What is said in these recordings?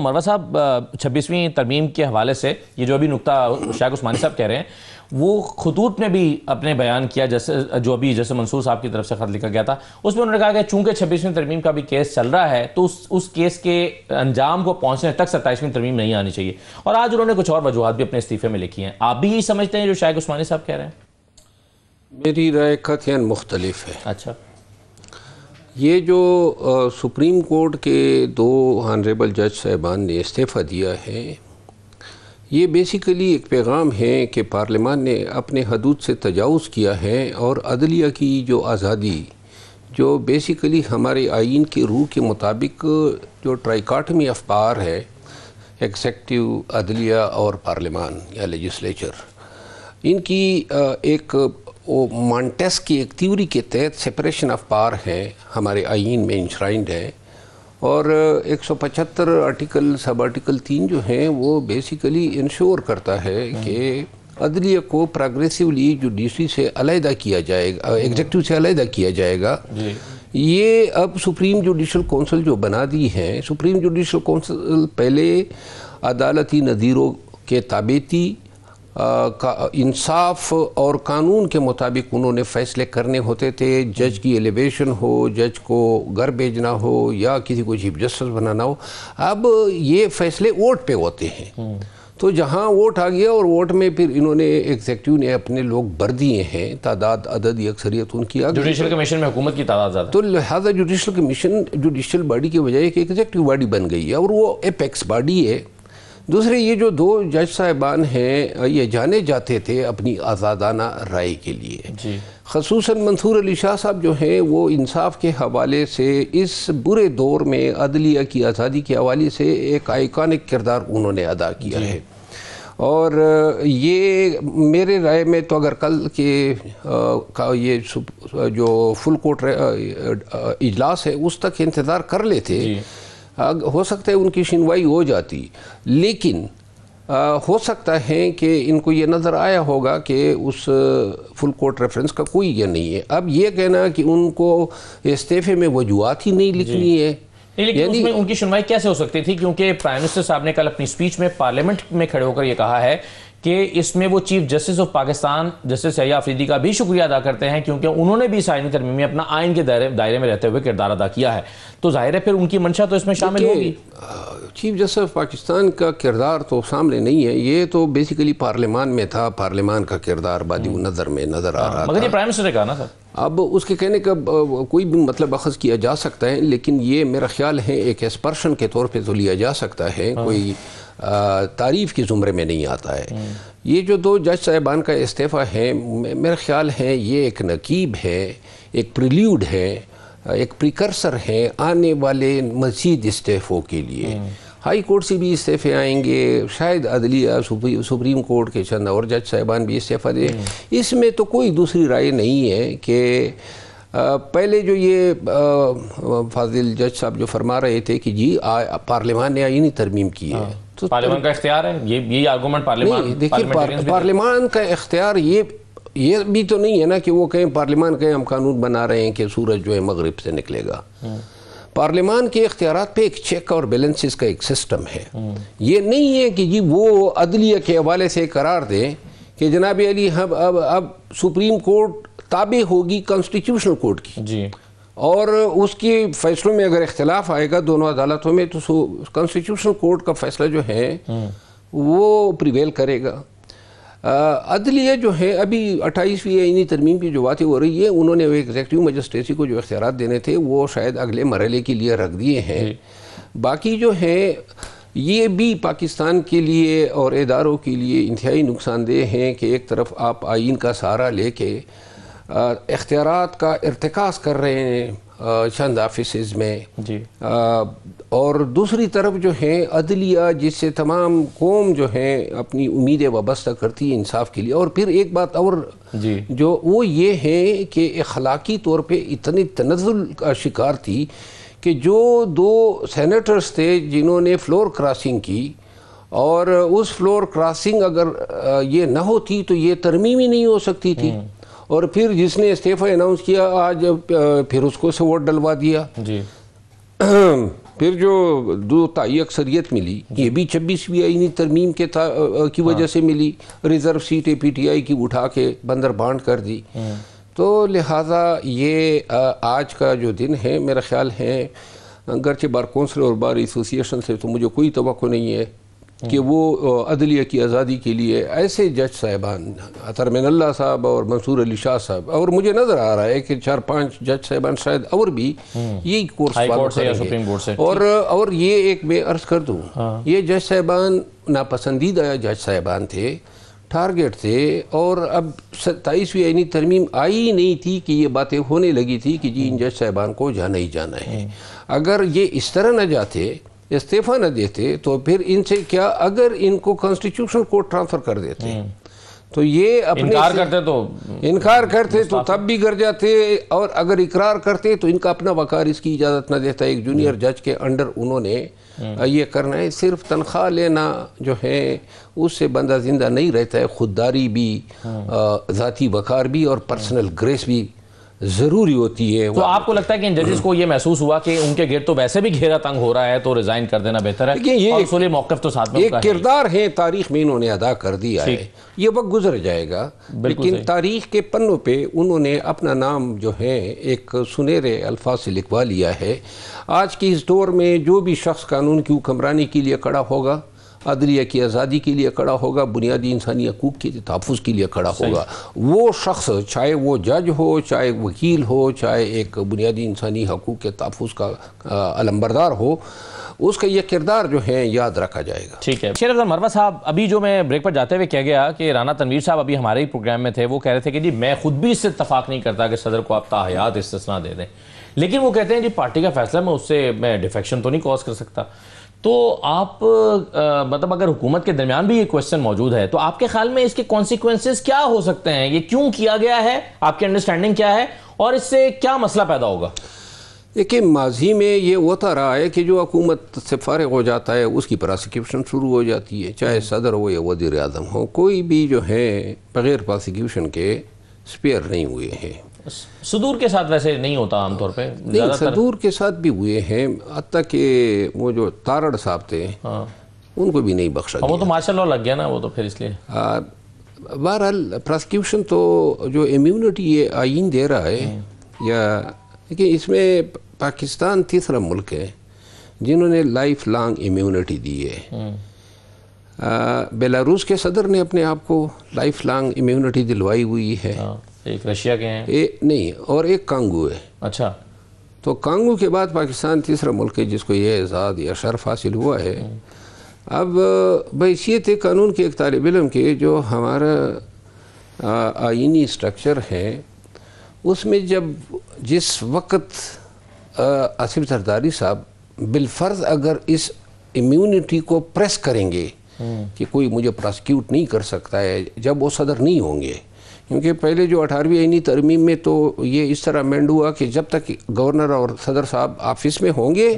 مروہ صاحب 26ویں ترمیم کے حوالے سے یہ جو ابھی نکتہ شیخ عثمانی صاحب کہہ رہے ہیں وہ خطوط میں بھی اپنے بیان کیا جیسے منصور صاحب کی طرف سے خط لکھا گیا تھا، اس میں انہوں نے کہا کہ چونکہ 26ویں ترمیم کا بھی کیس چل رہا ہے تو اس کیس کے انجام کو پہنچنے تک 27ویں ترمیم نہیں آنی چاہیے، اور آج انہوں نے کچھ اور وجوہات بھی اپنے استعفے میں لکھی ہیں۔ آپ بھی یہی سمجھتے ہیں جو شیخ عثمانی صاحب کہہ رہے ہیں؟ میری رائے قطعاً مختلف ہے۔ اچھا، یہ جو سپریم کورٹ کے دو آنریبل جج صاحبان نے استعفیٰ دیا ہے، یہ بیسیکلی ایک پیغام ہے کہ پارلیمان نے اپنے حدود سے تجاوز کیا ہے، اور عدلیہ کی جو آزادی جو بیسیکلی ہمارے آئین کی روح کے مطابق جو ٹرائیکاٹمی آف پاور ہے، ایگزیکٹو، عدلیہ اور پارلیمان یا لیجسلیچر، ان کی ایک مانٹیس کی ایک تھیوری کے تحت سپریشن آف پاور ہے، ہمارے آئین میں انشرائنڈ ہے، اور 175 آرٹیکل سب آرٹیکل 3 جو ہیں وہ بیسیکلی انشور کرتا ہے کہ عدلیہ کو پروگریسولی جوڈیشری سے علیحدہ کیا جائے گا، ایگزیکٹو سے علیحدہ کیا جائے گا۔ یہ اب سپریم جوڈیشل کونسل جو بنا دی ہے، سپریم جوڈیشل کونسل پہلے عدالتی نظیروں کے تابع تھی، انصاف اور قانون کے مطابق انہوں نے فیصلے کرنے ہوتے تھے، جج کی ایلیویشن ہو، جج کو گھر بھیجنا ہو یا کسی کو چیف جسٹس بنانا ہو، اب یہ فیصلے ووٹ پہ ہوتے ہیں۔ تو جہاں ووٹ آ گیا اور ووٹ میں پھر انہوں نے ایگزیکٹو نے اپنے لوگ بھر دیے ہیں، تعداد عددی اکثریت ان کی آ گئی، جوڈیشل کمیشن میں حکومت کی تعداد زیادہ، تو لہذا جوڈیشل کمیشن جوڈیشل باڈی کے بجائے ایک ایگزیکٹو باڈی بن گئی ہے، اور وہ ایپیکس باڈی ہے۔ دوسرے یہ جو دو جج صاحبان ہیں یہ جانے جاتے تھے اپنی آزادانہ رائے کے لیے، خصوصاً منصور علی شاہ صاحب جو ہیں وہ انصاف کے حوالے سے اس برے دور میں عدلیہ کی آزادی کے حوالے سے ایک آئیکانک کردار انہوں نے ادا کیا ہے، اور یہ میرے رائے میں تو اگر کل کے یہ جو فل کورٹ اجلاس ہے اس تک انتظار کر لیتے، ہو سکتا ہے ان کی سنوائی ہو جاتی، لیکن ہو سکتا ہے کہ ان کو یہ نظر آیا ہوگا کہ اس فل کورٹ ریفرنس کا کوئی یہ نہیں ہے۔ اب یہ کہنا کہ ان کو استعفے میں وجوہات ہی نہیں لکھنی ہے، لیکن اس میں ان کی سنوائی کیسے ہو سکتی تھی؟ کیونکہ پرائم منسٹر صاحب نے کل اپنی سپیچ میں پارلیمنٹ میں کھڑے ہو کر یہ کہا ہے کہ اس میں وہ chief justice of Pakistan justice Yahya Afridi کا بھی شکریہ ادا کرتے ہیں کیونکہ انہوں نے بھی اس آئینی ترمیم میں اپنا آئین کے دائرے میں رہتے ہوئے کردار ادا کیا ہے، تو ظاہر ہے پھر ان کی منشا تو اس میں شامل ہوگی۔ چیف جسٹس آف پاکستان کا کردار تو سامنے نہیں ہے، یہ تو بیسیکلی پارلیمان میں تھا، پارلیمان کا کردار بعد نظر میں نظر آ رہا تھا، مگر یہ پرائم منسٹر نے کہا نا سر، اب اس کے کہنے کا کوئی بھی مطلب اخذ کیا جا سکتا ہے، لیکن یہ میرا خیال ہے ایک ایسپرشن کے طور پہ تو لیا جا سکتا ہے، کوئی تعریف کے زمرے میں نہیں آتا ہے۔ یہ جو دو جج صاحبان کا استعفیٰ ہے میرا خیال ہے یہ ایک نقیب ہے، ایک پریلیوڈ ہے، ایک پریکرسر ہے آنے والے مزید استعفوں کے لیے۔ ہائی کورٹ سے بھی استعفے آئیں گے، شاید عدلیہ سپریم کورٹ کے چند اور جج صاحبان بھی استعفیٰ دیں، اس میں تو کوئی دوسری رائے نہیں ہے کہ پہلے جو یہ فاضل جج صاحب جو فرما رہے تھے کہ جی پارلیمان نے آئینی ترمیم کی ہے، تو پارلیمان کا اختیار ہے، یہ آرگومنٹ پارلیمان کا اختیار یہ بھی تو نہیں ہے نا کہ وہ کہیں پارلیمان کہیں ہم قانون بنا رہے ہیں کہ سورج جو ہے مغرب سے نکلے گا۔ پارلیمان کے اختیارات پہ ایک چیک اور بیلنسز کا ایک سسٹم ہے، یہ نہیں ہے کہ جی وہ عدلیہ کے حوالے سے قرار دیں کہ جناب علی اب سپریم کورٹ تابع ہوگی کانسٹیٹیوشنل کورٹ کی، اور اس کے فیصلوں میں اگر اختلاف آئے گا دونوں عدالتوں میں تو کانسٹیٹیوشنل کورٹ کا فیصلہ جو ہے وہ پریویل کرے گا۔ عدلیہ جو ہے ابھی 28ویں آئینی ترمیم کی جو باتیں ہو رہی ہے، انہوں نے ایگزیکٹو مجسٹریسی کو جو اختیارات دینے تھے وہ شاید اگلے مرحلے کے لیے رکھ دیے ہیں، باقی جو ہے یہ بھی پاکستان کے لیے اور اداروں کے لیے انتہائی نقصان دہ ہیں کہ ایک طرف آپ آئین کا سہارا لے کے اختیارات کا ارتکاز کر رہے ہیں چند آفیسز میں، اور دوسری طرف جو ہے عدلیہ جس سے تمام قوم جو ہے اپنی امیدیں وابستہ کرتی ہے انصاف کے لیے۔ اور پھر ایک بات اور جو وہ یہ ہے کہ اخلاقی طور پہ اتنی تنزل کا شکار تھی کہ جو دو سینیٹرز تھے جنہوں نے فلور کراسنگ کی، اور اس فلور کراسنگ اگر یہ نہ ہوتی تو یہ ترمیم ہی نہیں ہو سکتی تھی، اور پھر جس نے استعفیٰ اناؤنس کیا آج پھر اس کو سے ووٹ ڈلوا دیا۔ پھر جو 2 تائی اکثریت ملی یہ بھی 26ویں آئینی ترمیم کی وجہ سے ملی، ریزرو سیٹیں پی ٹی آئی کی اٹھا کے بندر بانٹ کر دی. تو لہٰذا یہ آج کا جو دن ہے میرا خیال ہے، اگرچہ بار کونسل اور بار ایسوسیشن سے تو مجھے کوئی توقع نہیں ہے کہ وہ عدلیہ کی آزادی کے لیے ایسے جج صاحبان عطر من اللہ صاحب اور منصور علی شاہ صاحب، اور مجھے نظر آ رہا ہے کہ 4-5 جج صاحبان شاید اور بھی یہی کورس فالو کریں گے. اور یہ ایک میں عرض کر دوں، یہ جج صاحبان ناپسندیدہ جج صاحبان تھے، ٹارگٹ تھے، اور اب 27ویں آئینی ترمیم آئی نہیں تھی کہ یہ باتیں ہونے لگی تھی کہ جی ان جج صاحبان کو جانا ہی جانا ہے. اگر یہ اس طرح نہ جاتے، استعفیٰ نہ دیتے، تو پھر ان سے کیا، اگر ان کو کانسٹیٹیوشنل کورٹ ٹرانسفر کر دیتے تو یہ اپنے انکار کرتے تو تب بھی گر جاتے، اور اگر اقرار کرتے تو ان کا اپنا وقار اس کی اجازت نہ دیتا. ایک جونیئر جج کے انڈر انہوں نے یہ کرنا ہے. صرف تنخواہ لینا جو ہے اس سے بندہ زندہ نہیں رہتا ہے، خودداری بھی، ذاتی وقار بھی، اور پرسنل گریس بھی ضروری ہوتی ہے. تو آپ کو لگتا ہے کہ ان ججز کو یہ محسوس ہوا کہ ان کے گیٹ تو ویسے بھی گھیرا تنگ ہو رہا ہے تو ریزائن کر دینا بہتر ہے، اور اصولی موقف تو ساتھ میں ایک کردار ہے تاریخ میں انہوں نے ادا کر دیا ہے، یہ وقت گزر جائے گا، لیکن تاریخ کے پنوں پہ انہوں نے اپنا نام جو ہے ایک سنہرے الفاظ سے لکھوا لیا ہے. آج کی اس دور میں جو بھی شخص قانون کی حکمرانی کے لیے کھڑا ہوگا، عدلیہ کی آزادی کے لیے کھڑا ہوگا، بنیادی انسانی حقوق کے تحفظ کے لیے کھڑا ہوگا، وہ شخص چاہے وہ جج ہو، چاہے وکیل ہو، چاہے ایک بنیادی انسانی حقوق کے تحفظ کا علمبردار ہو، اس کا یہ کردار جو ہے یاد رکھا جائے گا. ٹھیک ہے. شیر افضل مروہ صاحب، ابھی جو میں بریک پر جاتے ہوئے کہہ گیا کہ رانا تنویر صاحب ابھی ہمارے ہی پروگرام میں تھے، وہ کہہ رہے تھے کہ جی میں خود بھی اس سے اتفاق نہیں کرتا کہ صدر کو آپ تاحیات استثناء دے دیں، لیکن وہ کہتے ہیں جی پارٹی کا فیصلہ، میں اس سے میں ڈیفیکشن تو نہیں کاز کر سکتا. تو آپ مطلب اگر حکومت کے درمیان بھی یہ کویسچن موجود ہے تو آپ کے خیال میں اس کے کانسیکوینسز کیا ہو سکتے ہیں؟ یہ کیوں کیا گیا ہے؟ آپ کی انڈرسٹینڈنگ کیا ہے؟ اور اس سے کیا مسئلہ پیدا ہوگا؟ دیکھیں، ماضی میں یہ ہوتا رہا ہے کہ جو حکومت سے فارغ ہو جاتا ہے اس کی پراسیکیوشن شروع ہو جاتی ہے، چاہے صدر ہو یا وزیر اعظم ہو، کوئی بھی جو ہے بغیر پراسیکیوشن کے سپیئر نہیں ہوئے ہیں. صدور کے ساتھ ویسے نہیں ہوتا عام طور پہ؟ نہیں، صدور کے ساتھ بھی ہوئے ہیں، حتیٰ کہ وہ جو تارڑ صاحب تھے ان کو بھی نہیں بخشا گیا. وہ تو مارشل لاء لگ گیا نا، وہ تو پھر اس لیے بہرحال پراسیکیوشن تو جو امیونٹی یہ آئین دے رہا ہے، یا دیکھیں اس میں پاکستان تیسرا ملک ہے جنہوں نے لائف لانگ امیونٹی دی ہے. بیلاروس کے صدر نے اپنے آپ کو لائف لانگ امیونٹی دلوائی ہوئی ہے. ایک رشیا کے ہیں نہیں، اور ایک کانگو ہے. اچھا. تو کانگو کے بعد پاکستان تیسرا ملک ہے جس کو یہ اعزاز یا شرف حاصل ہوا ہے. اب بحیثیت قانون کے ایک طالب علم کے جو ہمارا آئینی سٹرکچر ہے اس میں جس وقت آصف زرداری صاحب بالفرض اگر اس امیونٹی کو پریس کریں گے کہ کوئی مجھے پراسیکیوٹ نہیں کر سکتا ہے جب وہ صدر نہیں ہوں گے، کیونکہ پہلے جو 18ویں آئینی ترمیم میں تو یہ اس طرح امینڈ ہوا کہ جب تک گورنر اور صدر صاحب آفس میں ہوں گے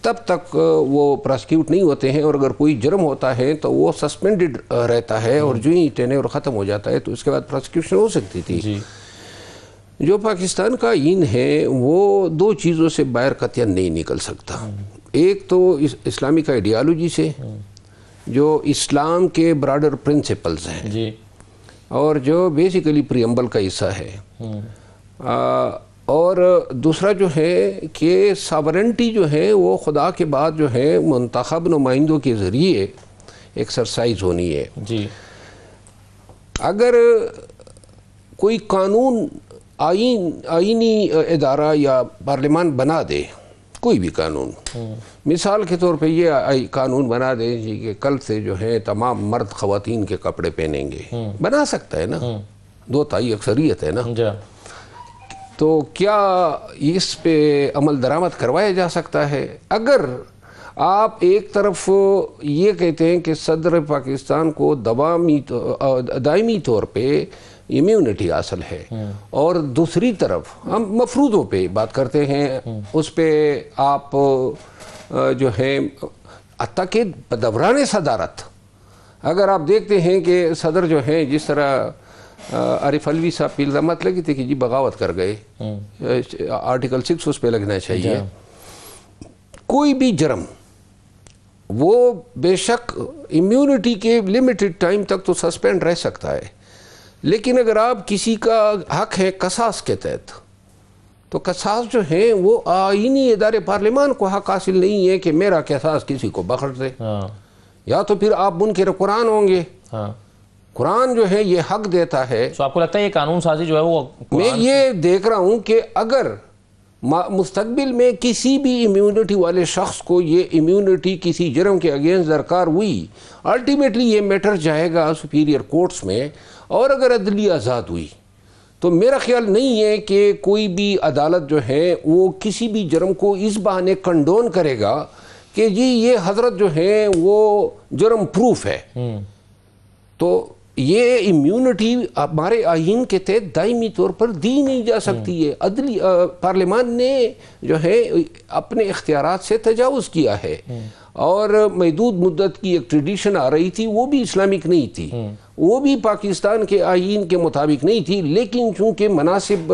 تب تک وہ پراسیکیوٹ نہیں ہوتے ہیں، اور اگر کوئی جرم ہوتا ہے تو وہ سسپینڈڈ رہتا ہے، اور جو ہی ٹینیور ختم ہو جاتا ہے تو اس کے بعد پراسیکیوشن ہو سکتی تھی. جو پاکستان کا آئین ہے وہ 2 چیزوں سے باہر قطعاً نہیں نکل سکتا. ایک تو اسلامک آئیڈیالوجی سے جو اسلام کے براڈر پرنسپلز ہیں، اور جو بیسیکلی پریمبل کا حصہ ہے، اور دوسرا جو ہے کہ ساورنٹی جو ہے وہ خدا کے بعد جو ہے منتخب نمائندوں کے ذریعے ایکسرسائز ہونی ہے. اگر کوئی قانون آئینی ادارہ یا پارلیمان بنا دے، کوئی بھی قانون، مثال کے طور پہ یہ قانون بنا دے جی کہ کل سے جو ہے تمام مرد خواتین کے کپڑے پہنیں گے، بنا سکتا ہے نا، 2 تہائی اکثریت ہے نا، تو کیا اس پہ عمل درآمد کروایا جا سکتا ہے؟ اگر آپ ایک طرف یہ کہتے ہیں کہ صدر پاکستان کو دائمی طور پہ امیونٹی حاصل ہے، اور دوسری طرف ہم مفروضوں پہ بات کرتے ہیں، اس پہ آپ جو ہے حتیٰ کہ دوران صدارت اگر آپ دیکھتے ہیں کہ صدر جو ہیں جس طرح عارف علوی صاحب پہ الزامات لگی تھے کہ جی بغاوت کر گئے، آرٹیکل 6 اس پہ لگنا چاہیے، کوئی بھی جرم وہ بے شک امیونٹی کے لمیٹڈ ٹائم تک تو سسپینڈ رہ سکتا ہے، لیکن اگر آپ کسی کا حق ہے قصاص کے تحت، تو قصاص جو ہیں وہ آئینی ادارے پارلیمان کو حق حاصل نہیں ہے کہ میرا قصاص کسی کو بخش دے. یا تو پھر آپ منکر قرآن ہوں گے. قرآن جو ہے یہ حق دیتا ہے. تو آپ کو لگتا ہے یہ قانون سازی جو ہے وہ میں یہ دیکھ رہا ہوں کہ اگر مستقبل میں کسی بھی امیونٹی والے شخص کو یہ امیونٹی کسی جرم کے اگینسٹ درکار ہوئی، الٹیمیٹلی یہ میٹر جائے گا سپیریئر کورٹس میں، اور اگر عدلیہ آزاد ہوئی تو میرا خیال نہیں ہے کہ کوئی بھی عدالت جو ہے وہ کسی بھی جرم کو اس بہانے کنڈون کرے گا کہ جی یہ حضرت جو ہیں وہ جرم پروف ہے. تو یہ امیونٹی ہمارے آئین کے تحت دائمی طور پر دی نہیں جا سکتی ہے. پارلیمان نے جو ہے اپنے اختیارات سے تجاوز کیا ہے، اور محدود مدت کی ایک ٹریڈیشن آ رہی تھی، وہ بھی اسلامک نہیں تھی، وہ بھی پاکستان کے آئین کے مطابق نہیں تھی، لیکن چونکہ مناسب